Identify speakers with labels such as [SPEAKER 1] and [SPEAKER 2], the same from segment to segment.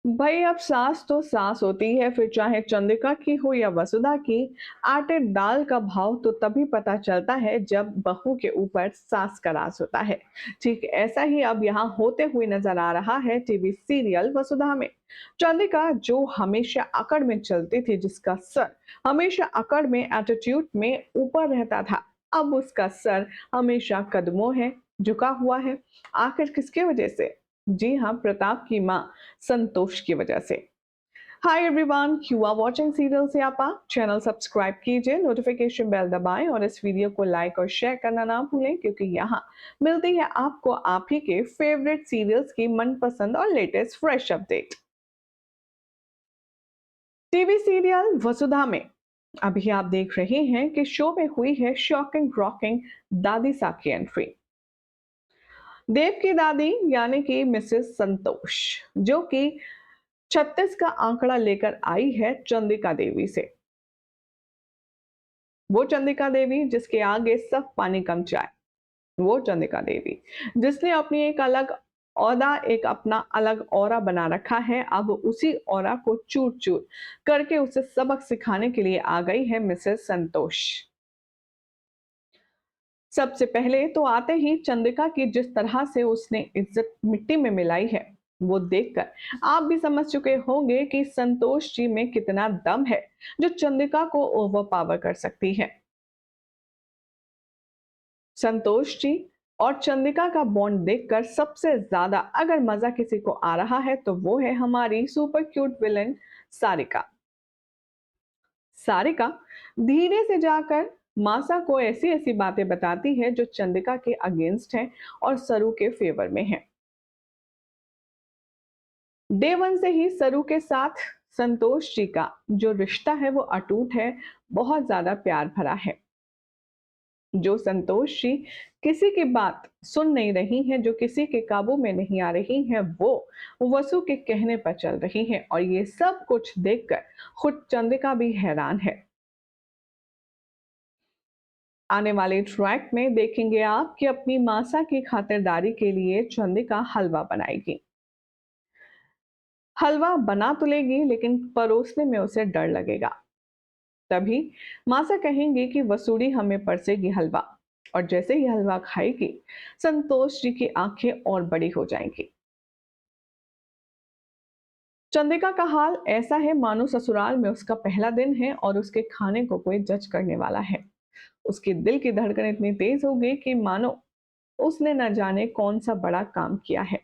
[SPEAKER 1] भाई अब सास तो सास होती है, फिर चाहे चंद्रिका की हो या वसुधा की। आटे दाल का भाव तो तभी पता चलता है जब बहू के ऊपर सास का राज होता है। ठीक ऐसा ही अब यहाँ होते हुए नजर आ रहा है टीवी सीरियल वसुधा में। चंद्रिका जो हमेशा अकड़ में चलती थी, जिसका सर हमेशा अकड़ में एटीट्यूड में ऊपर रहता था, अब उसका सर हमेशा कदमों है, झुका हुआ है। आखिर किसकी वजह से? जी हाँ, प्रताप की माँ संतोष की वजह से। Hi everyone, you are watching serial से आपा। चैनल सब्सक्राइब कीजिए, नोटिफिकेशन बेल दबाएं और इस वीडियो को लाइक और शेयर करना ना भूलें, क्योंकि यहाँ मिलती है आपको आप ही के फेवरेट सीरियल्स की मनपसंद और latest fresh update. TV serial Vasudha में अभी आप देख रहे हैं कि शो में हुई है शॉकिंग रॉकिंग दादी साहब की एंट्री। देव की दादी यानी कि मिसेस संतोष, जो कि 36 का आंकड़ा लेकर आई है चंद्रिका देवी से। वो चंद्रिका देवी जिसके आगे सब पानी कम चाय। वो चंद्रिका देवी जिसने अपनी एक अलग औदा, एक अपना अलग ऑरा बना रखा है। अब उसी ऑरा को चूर चूर करके उसे सबक सिखाने के लिए आ गई है मिसेस संतोष। सबसे पहले तो आते ही चंद्रिका की जिस तरह से उसने इज्जत मिट्टी में मिलाई है, वो देखकर आप भी समझ चुके होंगे कि संतोष जी में कितना दम है, जो चंद्रिका को ओवरपावर कर सकती है। संतोष जी और चंद्रिका का बॉन्ड देखकर सबसे ज्यादा अगर मजा किसी को आ रहा है तो वो है हमारी super cute villain Sarika. Sarika धीरे से जाकर मासा को ऐसी ऐसी बातें बताती है जो चंद्रिका के अगेंस्ट है और सरू के फेवर में है। डे वन से ही सरू के साथ संतोष जी का जो रिश्ता है वो अटूट है, बहुत ज्यादा प्यार भरा है। जो संतोष जी किसी की बात सुन नहीं रही हैं, जो किसी के काबू में नहीं आ रही हैं, वो वसु के कहने पर चल रही हैं, और ये सब कुछ देखकर खुद चंद्रिका भी हैरान है। आने वाले ट्रैक में देखेंगे आप कि अपनी मासा की खातिरदारी के लिए चंद्रिका हलवा बनाएगी। हलवा बना तो लेगी, लेकिन परोसने में उसे डर लगेगा। तभी मासा कहेंगी कि वसूड़ी हमें परसेगी हलवा, और जैसे ही हलवा खाएगी संतोष जी की आंखें और बड़ी हो जाएंगी। चंद्रिका का हाल ऐसा है मानो ससुराल में उसका पहला दिन है और उसके खाने को कोई जज करने वाला है। उसके दिल की धड़कन इतनी तेज हो गई कि मानो उसने न जाने कौन सा बड़ा काम किया है।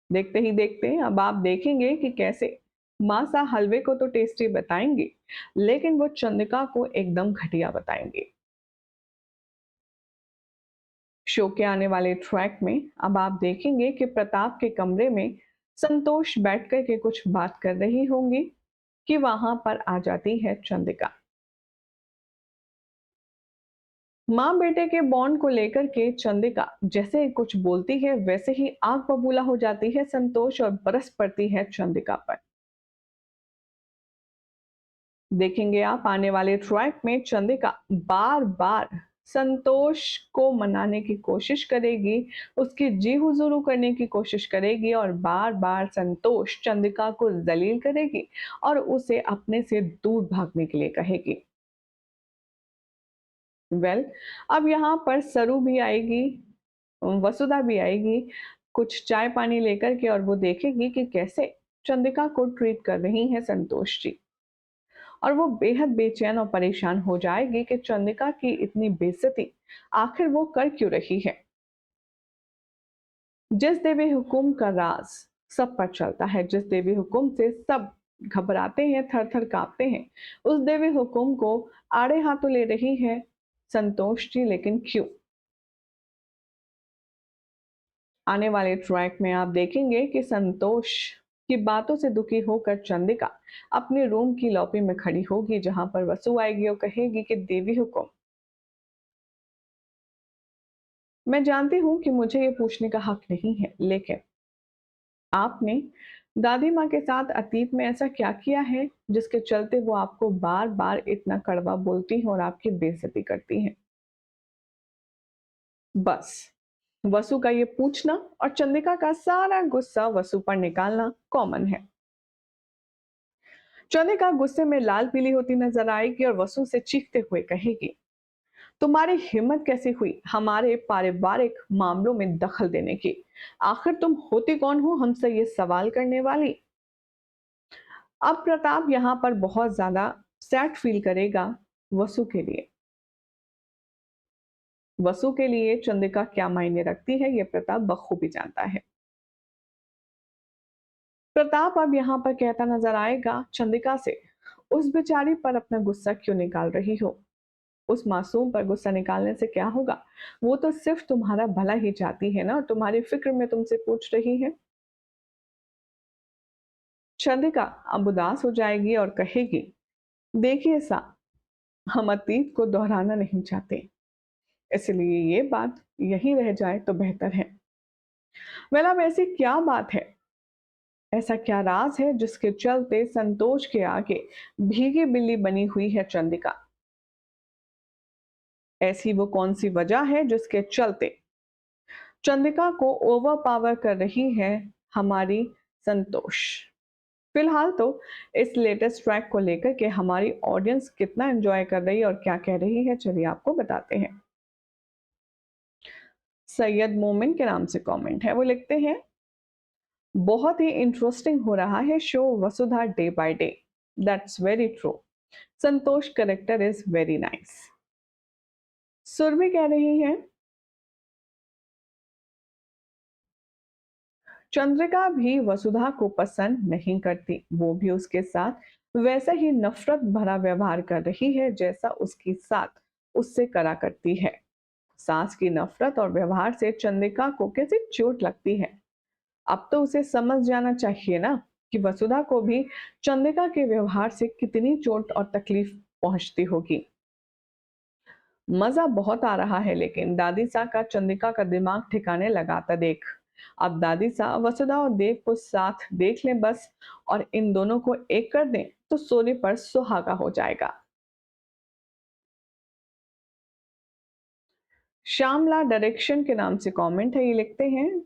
[SPEAKER 1] देखते ही देखते अब आप देखेंगे कि कैसे मासा हलवे को तो टेस्टी बताएंगे, लेकिन वो चंद्रिका को एकदम घटिया बताएंगे। शो के आने वाले ट्रैक में अब आप देखेंगे कि प्रताप के कमरे में संतोष बैठकर के कुछ बात कर रही होंगी कि वहां पर आ जाती है चंद्रिका। माँ बेटे के बॉन्ड को लेकर के चंद्रिका जैसे कुछ बोलती है, वैसे ही आग बबूला हो जाती है संतोष और बरस पड़ती है चंद्रिका पर। देखेंगे आप आने वाले ट्रैक में चंद्रिका बार बार संतोष को मनाने की कोशिश करेगी, उसकी जी हुजूरू करने की कोशिश करेगी, और बार बार संतोष चंद्रिका को जलील करेगी और उसे अपने से दूर भागने के लिए कहेगी। वेल, अब यहाँ पर सरू भी आएगी, वसुधा भी आएगी कुछ चाय पानी लेकर के, और वो देखेगी कि कैसे चंद्रिका को ट्रीट कर रही हैं संतोष जी। और वो बेहद बेचैन और परेशान हो जाएगी कि चंद्रिका की इतनी बेइज्जती आखिर वो कर क्यों रही है। जिस देवी हुकुम का राज सब पर चलता है, जिस देवी हुकुम से सब घबराते हैं, थर थर कांपते हैं, उस देवी हुकुम को आड़े हाथों ले रही है संतोष जी, लेकिन क्यों? आने वाले ट्रैक में आप देखेंगे कि संतोष की बातों से दुखी होकर चंद्रिका अपने रूम की लॉबी में खड़ी होगी, जहां पर वसु आएगी और कहेगी कि देवी हुकुम, मैं जानती हूँ कि मुझे ये पूछने का हक नहीं है, लेकिन आपने दादी माँ के साथ अतीत में ऐसा क्या किया है जिसके चलते वो आपको बार बार इतना कड़वा बोलती हैं और आपकी बेइज्जती करती हैं? बस वसु का ये पूछना और चंद्रिका का सारा गुस्सा वसु पर निकालना कॉमन है। चंद्रिका गुस्से में लाल पीली होती नजर आएगी और वसु से चीखते हुए कहेगी, तुम्हारी हिम्मत कैसे हुई हमारे पारिवारिक मामलों में दखल देने की? आखिर तुम होती कौन हो हमसे ये सवाल करने वाली? अब प्रताप यहाँ पर बहुत ज्यादा सैड फील करेगा वसु के लिए। वसु के लिए चंद्रिका क्या मायने रखती है ये प्रताप बखूबी जानता है। प्रताप अब यहाँ पर कहता नजर आएगा चंद्रिका से, उस बेचारी पर अपना गुस्सा क्यों निकाल रही हो? उस मासूम पर गुस्सा निकालने से क्या होगा? वो तो सिर्फ तुम्हारा भला ही चाहती है ना, और तुम्हारी फिक्र में तुमसे पूछ रही है। चंद्रिका अब उदास हो जाएगी और कहेगी, देखिए सा, हम अतीत को दोहराना नहीं चाहते, इसलिए ये बात यहीं रह जाए तो बेहतर है। वेल, अब ऐसी क्या बात है, ऐसा क्या राज है जिसके चलते संतोष के आगे भीगी बिल्ली बनी हुई है चंद्रिका? ऐसी वो कौन सी वजह है जिसके चलते चंद्रिका को ओवर पावर कर रही है हमारी संतोष? फिलहाल तो इस लेटेस्ट ट्रैक को लेकर के हमारी ऑडियंस कितना एंजॉय कर रही है और क्या कह रही है, चलिए आपको बताते हैं। सैयद मोमिन के नाम से कमेंट है, वो लिखते हैं, बहुत ही इंटरेस्टिंग हो रहा है show Vasudha day by day. That's very true. Santosh character is very nice. Surabhi कह रही है, चंद्रिका भी वसुधा को पसंद नहीं करती, वो भी उसके साथ वैसा ही नफरत भरा व्यवहार कर रही है जैसा उसके साथ उससे करा करती है। सास की नफरत और व्यवहार से चंद्रिका को कैसे चोट लगती है। अब तो उसे समझ जाना चाहिए ना कि वसुधा को भी चंद्रिका के व्यवहार से कितनी चोट और तकलीफ पहुंचती होगी। मजा बहुत आ रहा है, लेकिन दादी सा का चंद्रिका का दिमाग ठिकाने लगाता देख। अब दादी सा वसुधा और देव को साथ देख लें बस, और इन दोनों को एक कर दें तो सोने पर सुहागा हो जाएगा। श्यामला डायरेक्शन के नाम से कमेंट है, ये लिखते हैं,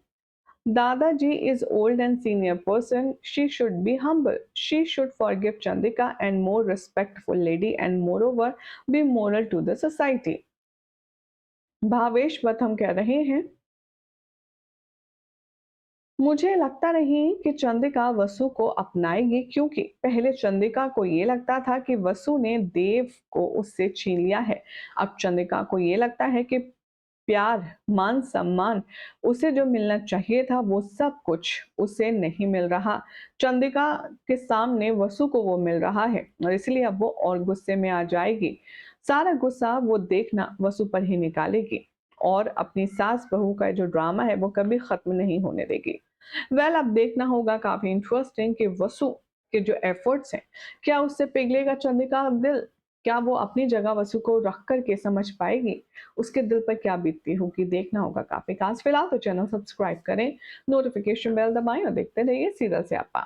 [SPEAKER 1] दादाजी is old and senior person. She should be humble. She should forgive Chandrika and more respectful lady and moreover be moral to the society. Bhavesh वत हम कह रहे हैं, मुझे लगता नहीं कि चंद्रिका वसु को अपनाएगी, क्योंकि पहले चंद्रिका को ये लगता था कि वसु ने देव को उससे छीन लिया है। अब चंद्रिका को ये लगता है कि प्यार, मान सम्मान, उसे जो मिलना चाहिए था वो सब कुछ उसे नहीं मिल रहा। चंद्रिका के सामने वसु को वो मिल रहा है और इसलिए अब वो और गुस्से में आ जाएगी। सारा गुस्सा वो देखना वसु पर ही निकालेगी और अपनी सास बहू का जो ड्रामा है वो कभी खत्म नहीं होने देगी। वेल, अब देखना होगा, काफी इंटरेस्टिंग कि वसु के जो एफर्ट्स हैं, क्या उससे पिघलेगा चंद्रिका का दिल? क्या वो अपनी जगह वसु को रख करके समझ पाएगी? उसके दिल पर क्या बीतती होगी, देखना होगा काफी खास। फिलहाल तो चैनल सब्सक्राइब करें, नोटिफिकेशन बेल दबाएं और देखते रहिए सीरियल से आपा।